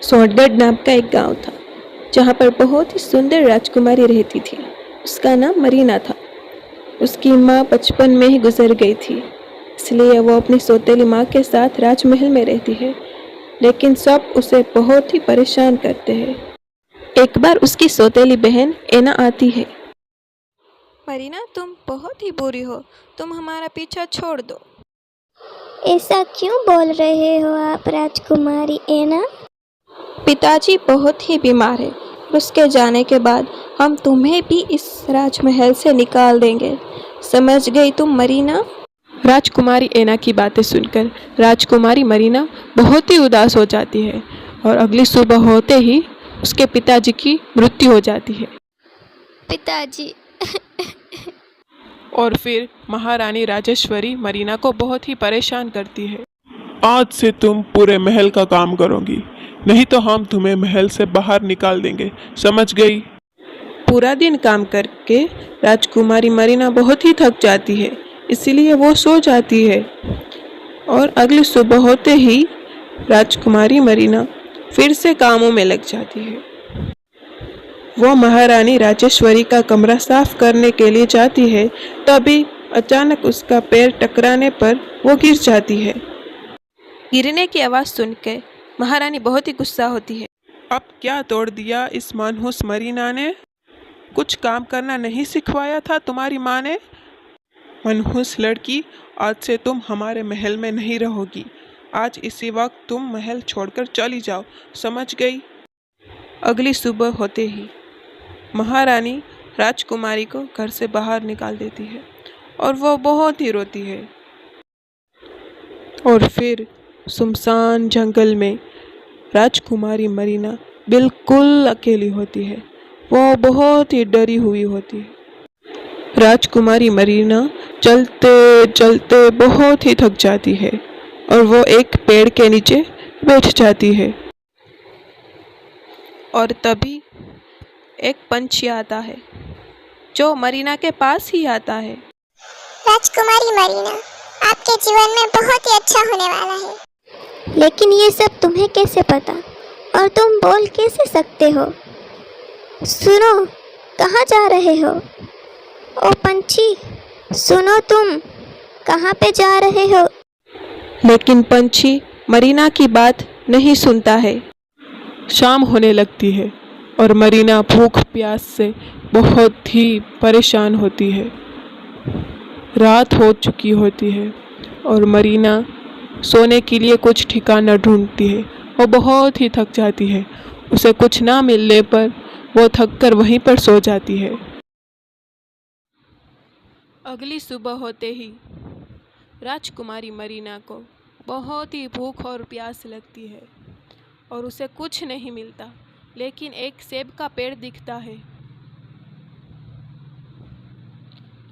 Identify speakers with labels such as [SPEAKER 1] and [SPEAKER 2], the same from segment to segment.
[SPEAKER 1] सोनगढ़ नाम का एक गांव था जहां पर बहुत ही सुंदर राजकुमारी रहती थी। उसका नाम मरीना था। उसकी माँ बचपन में ही गुजर गई थी, इसलिए वो अपनी सौतेली माँ के साथ राजमहल में रहती है। लेकिन सब उसे बहुत ही परेशान करते हैं। एक बार उसकी सौतेली बहन एना आती है।
[SPEAKER 2] मरीना, तुम बहुत ही बुरी हो। तुम हमारा पीछा छोड़ दो।
[SPEAKER 3] ऐसा क्यों बोल रहे हो आप राजकुमारी एना?
[SPEAKER 2] पिताजी बहुत ही बीमार है और उसके जाने के बाद हम तुम्हें भी इस राजमहल से निकाल देंगे। समझ गई तुम मरीना?
[SPEAKER 1] राजकुमारी एना की बातें सुनकर राजकुमारी मरीना बहुत ही उदास हो जाती है और अगली सुबह होते ही उसके पिताजी की मृत्यु हो जाती है।
[SPEAKER 3] पिताजी।
[SPEAKER 1] और फिर महारानी राजेश्वरी मरीना को बहुत ही परेशान करती है।
[SPEAKER 4] आज से तुम पूरे महल का काम करोगी, नहीं तो हम तुम्हें महल से बाहर निकाल देंगे, समझ गई?
[SPEAKER 1] पूरा दिन काम करके राजकुमारी मरीना बहुत ही थक जाती है, इसीलिए वो सो जाती है। और अगली सुबह होते ही राजकुमारी मरीना फिर से कामों में लग जाती है। वो महारानी राजेश्वरी का कमरा साफ करने के लिए जाती है, तभी अचानक उसका पैर टकराने पर वो गिर जाती है।
[SPEAKER 2] गिरने की आवाज़ सुनकर महारानी बहुत ही गुस्सा होती है।
[SPEAKER 1] अब क्या तोड़ दिया इस मनहूस मरीना ने? कुछ काम करना नहीं सिखवाया था तुम्हारी माँ ने? मनहूस लड़की, आज से तुम हमारे महल में नहीं रहोगी। आज इसी वक्त तुम महल छोड़कर चली जाओ, समझ गई? अगली सुबह होते ही महारानी राजकुमारी को घर से बाहर निकाल देती है और वो बहुत ही रोती है। और फिर सुनसान जंगल में राजकुमारी मरीना बिल्कुल अकेली होती है। वो बहुत ही डरी हुई होती है। राजकुमारी मरीना चलते चलते बहुत ही थक जाती है और वो एक पेड़ के नीचे बैठ जाती है। और तभी एक पंछी आता है जो मरीना के पास ही आता है।
[SPEAKER 3] राजकुमारी मरीना, आपके जीवन में बहुत ही अच्छा होने वाला है। लेकिन ये सब तुम्हें कैसे पता और तुम बोल कैसे सकते हो? सुनो, कहाँ जा रहे हो? ओ पंछी, सुनो, तुम कहाँ पे जा रहे हो?
[SPEAKER 1] लेकिन पंछी मरीना की बात नहीं सुनता है। शाम होने लगती है और मरीना भूख प्यास से बहुत ही परेशान होती है। रात हो चुकी होती है और मरीना सोने के लिए कुछ ठिकाना ढूंढती है। वो बहुत ही थक जाती है। उसे कुछ ना मिलने पर वो थककर वहीं पर सो जाती है। अगली सुबह होते ही राजकुमारी मरीना को बहुत ही भूख और प्यास लगती है और उसे कुछ नहीं मिलता, लेकिन एक सेब का पेड़ दिखता है।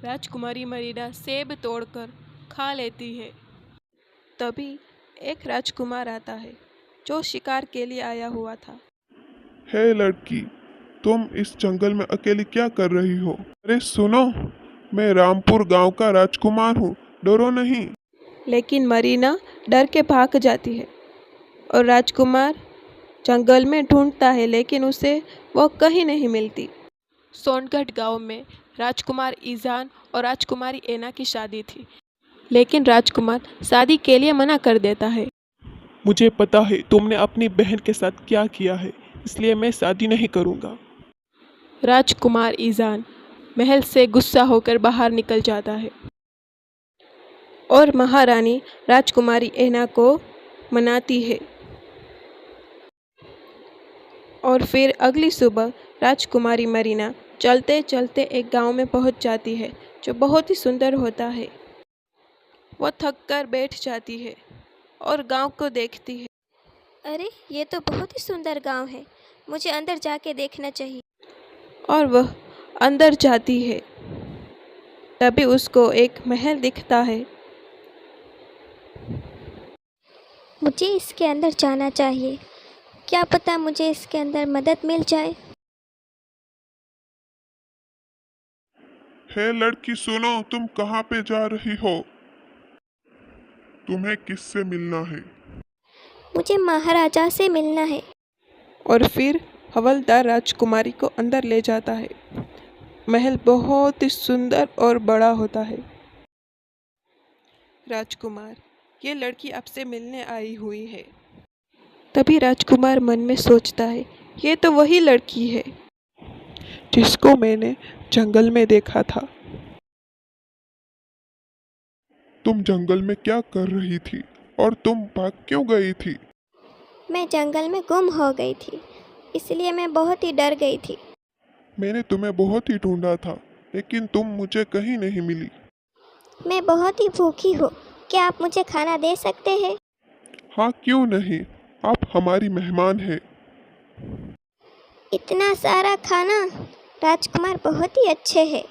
[SPEAKER 1] राजकुमारी मरीना सेब तोड़कर खा लेती है। तभी एक राजकुमार आता है जो शिकार के लिए आया हुआ था।
[SPEAKER 4] हे लड़की, तुम इस जंगल में अकेली क्या कर रही हो? अरे सुनो, मैं रामपुर गांव का राजकुमार हूँ, डरो नहीं।
[SPEAKER 1] लेकिन मरीना डर के भाग जाती है और राजकुमार जंगल में ढूंढता है, लेकिन उसे वो कहीं नहीं मिलती। सोनगढ़ गांव में राजकुमार ईजान और राजकुमारी एना की शादी थी, लेकिन राजकुमार शादी के लिए मना कर देता है।
[SPEAKER 4] मुझे पता है तुमने अपनी बहन के साथ क्या किया है, इसलिए मैं शादी नहीं करूँगा।
[SPEAKER 1] राजकुमार ईजान महल से गुस्सा होकर बाहर निकल जाता है और महारानी राजकुमारी एना को मनाती है। और फिर अगली सुबह राजकुमारी मरीना चलते चलते एक गांव में पहुंच जाती है जो बहुत ही सुंदर होता है। वो थक कर बैठ जाती है और गांव को देखती है।
[SPEAKER 3] अरे, ये तो बहुत ही सुंदर गांव है। मुझे अंदर जाके देखना चाहिए।
[SPEAKER 1] और वह अंदर जाती है। तभी उसको एक महल दिखता है।
[SPEAKER 3] मुझे इसके अंदर जाना चाहिए। क्या पता मुझे इसके अंदर मदद मिल जाए।
[SPEAKER 4] हे लड़की सुनो, तुम कहाँ पे जा रही हो? तुम्हें किससे मिलना है?
[SPEAKER 3] मुझे महाराजा से मिलना है।
[SPEAKER 1] और फिर हवलदार राजकुमारी को अंदर ले जाता है। महल बहुत ही सुंदर और बड़ा होता है। राजकुमार, ये लड़की आपसे मिलने आई हुई है। तभी राजकुमार मन में सोचता है, ये तो वही लड़की है जिसको मैंने जंगल में देखा था।
[SPEAKER 4] तुम जंगल में क्या कर रही थी और तुम भाग क्यों गई थी?
[SPEAKER 3] मैं जंगल में गुम हो गई थी, इसलिए मैं बहुत ही डर गई थी।
[SPEAKER 4] मैंने तुम्हें बहुत ही ढूंढा था, लेकिन तुम मुझे कहीं नहीं मिली।
[SPEAKER 3] मैं बहुत ही भूखी हूँ, क्या आप मुझे खाना दे सकते हैं?
[SPEAKER 4] हाँ, क्यों नहीं, आप हमारी मेहमान हैं।
[SPEAKER 3] इतना सारा खाना, राजकुमार बहुत ही अच्छे हैं।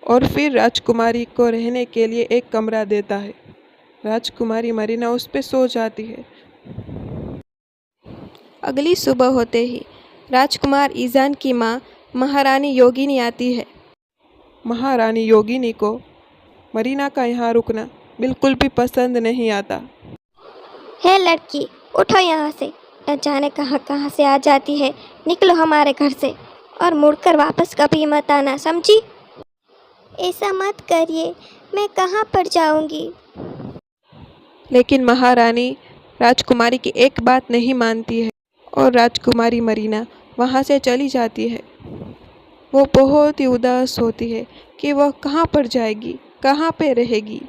[SPEAKER 1] और फिर राजकुमारी को रहने के लिए एक कमरा देता है। राजकुमारी मरीना उस पे सो जाती है। अगली सुबह होते ही राजकुमार ईजान की माँ महारानी योगिनी आती है। महारानी योगिनी को मरीना का यहाँ रुकना बिल्कुल भी पसंद नहीं आता।
[SPEAKER 3] हे लड़की, उठो यहाँ से, न जाने कहाँ कहाँ से आ जाती है। निकलो हमारे घर से और मुड़कर वापस कभी मत आना, समझी? ऐसा मत करिए, मैं कहाँ पर जाऊँगी?
[SPEAKER 1] लेकिन महारानी राजकुमारी की एक बात नहीं मानती है और राजकुमारी मरीना वहाँ से चली जाती है। वो बहुत ही उदास होती है कि वह कहाँ पर जाएगी, कहाँ पे रहेगी।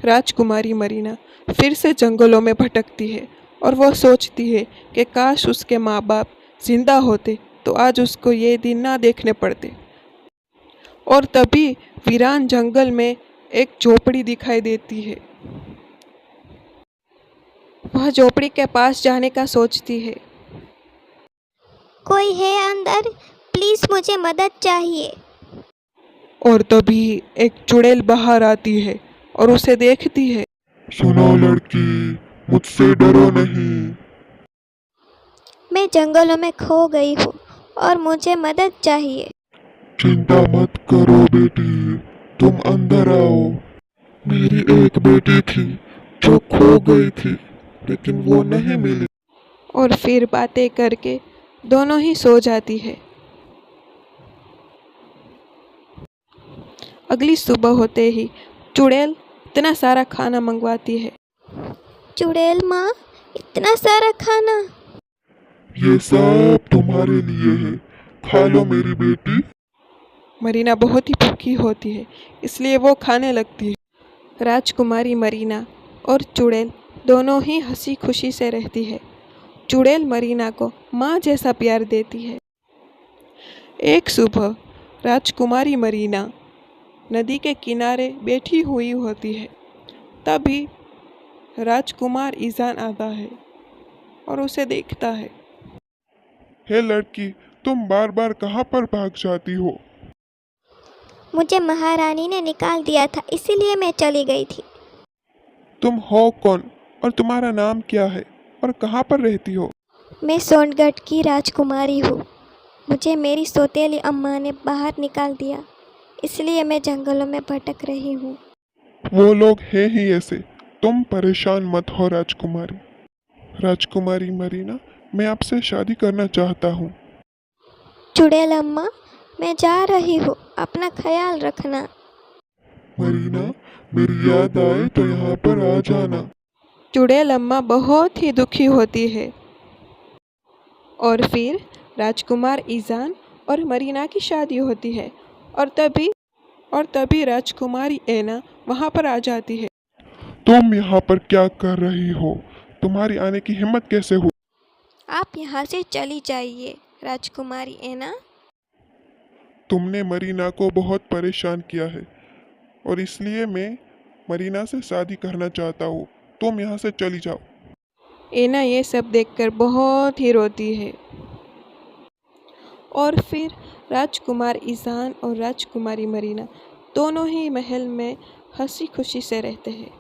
[SPEAKER 1] राजकुमारी मरीना फिर से जंगलों में भटकती है और वह सोचती है कि काश उसके माँ बाप जिंदा होते तो आज उसको ये दिन ना देखने पड़ते। और तभी वीरान जंगल में एक झोपड़ी दिखाई देती है। वह झोपड़ी के पास जाने का सोचती है।
[SPEAKER 3] कोई है अंदर? प्लीज़ मुझे मदद चाहिए।
[SPEAKER 1] और तभी एक चुड़ैल बाहर आती है और उसे देखती है।
[SPEAKER 4] सुनो लड़की, मुझसे डरो नहीं।
[SPEAKER 3] मैं जंगलों में खो गई हूँ और मुझे मदद चाहिए।
[SPEAKER 4] चिंता मत करो बेटी, तुम अंदर आओ। मेरी एक बेटी थी जो खो गई थी, लेकिन वो नहीं मिली।
[SPEAKER 1] और फिर बातें करके दोनों ही सो जाती है। अगली सुबह होते ही चुड़ैल इतना सारा खाना मंगवाती है।
[SPEAKER 3] चुड़ैल माँ, इतना सारा खाना?
[SPEAKER 4] ये सब तुम्हारे लिए है, खा लो मेरी बेटी।
[SPEAKER 1] मरीना बहुत ही भूखी होती है, इसलिए वो खाने लगती है। राजकुमारी मरीना और चुड़ैल दोनों ही हंसी खुशी से रहती है। चुड़ैल मरीना को माँ जैसा प्यार देती है। एक सुबह राजकुमारी मरीना नदी के किनारे बैठी हुई होती है। तभी राजकुमार ईजान आता है और उसे देखता है।
[SPEAKER 4] हे लड़की, तुम बार बार कहाँ पर भाग जाती हो?
[SPEAKER 3] मुझे महारानी ने निकाल दिया था, इसीलिए मैं चली गई थी।
[SPEAKER 4] तुम हो कौन और तुम्हारा नाम क्या है और कहाँ पर रहती हो?
[SPEAKER 3] मैं सोनगढ़ की राजकुमारी हूँ। मुझे मेरी सौतेली अम्मा ने बाहर निकाल दिया, इसलिए मैं जंगलों में भटक रही हूँ।
[SPEAKER 4] वो लोग हैं ही ऐसे, तुम परेशान मत हो राजकुमारी। राजकुमारी मरीना, मैं आपसे शादी करना चाहता हूँ।
[SPEAKER 3] चुड़ैल अम्मा, मैं जा रही हूँ, अपना ख्याल रखना।
[SPEAKER 4] मरीना, मेरी याद आए तो यहाँ पर आ जाना।
[SPEAKER 1] चुड़ैल अम्मा बहुत ही दुखी होती है। और फिर राजकुमार ईजान और मरीना की शादी होती है। और तभी राजकुमारी ऐना वहाँ पर आ जाती है।
[SPEAKER 4] तुम यहाँ पर क्या कर रही हो? तुम्हारी आने की हिम्मत कैसे हुई?
[SPEAKER 2] आप यहाँ से चली जाइए राजकुमारी ऐना।
[SPEAKER 4] तुमने मरीना को बहुत परेशान किया है और इसलिए मैं मरीना से शादी करना चाहता हूँ। तुम यहाँ से चली जाओ।
[SPEAKER 1] ऐना ये सब देखकर बहुत ही रोती है। और फिर राजकुमार ईजान और राजकुमारी मरीना दोनों ही महल में हंसी खुशी से रहते हैं।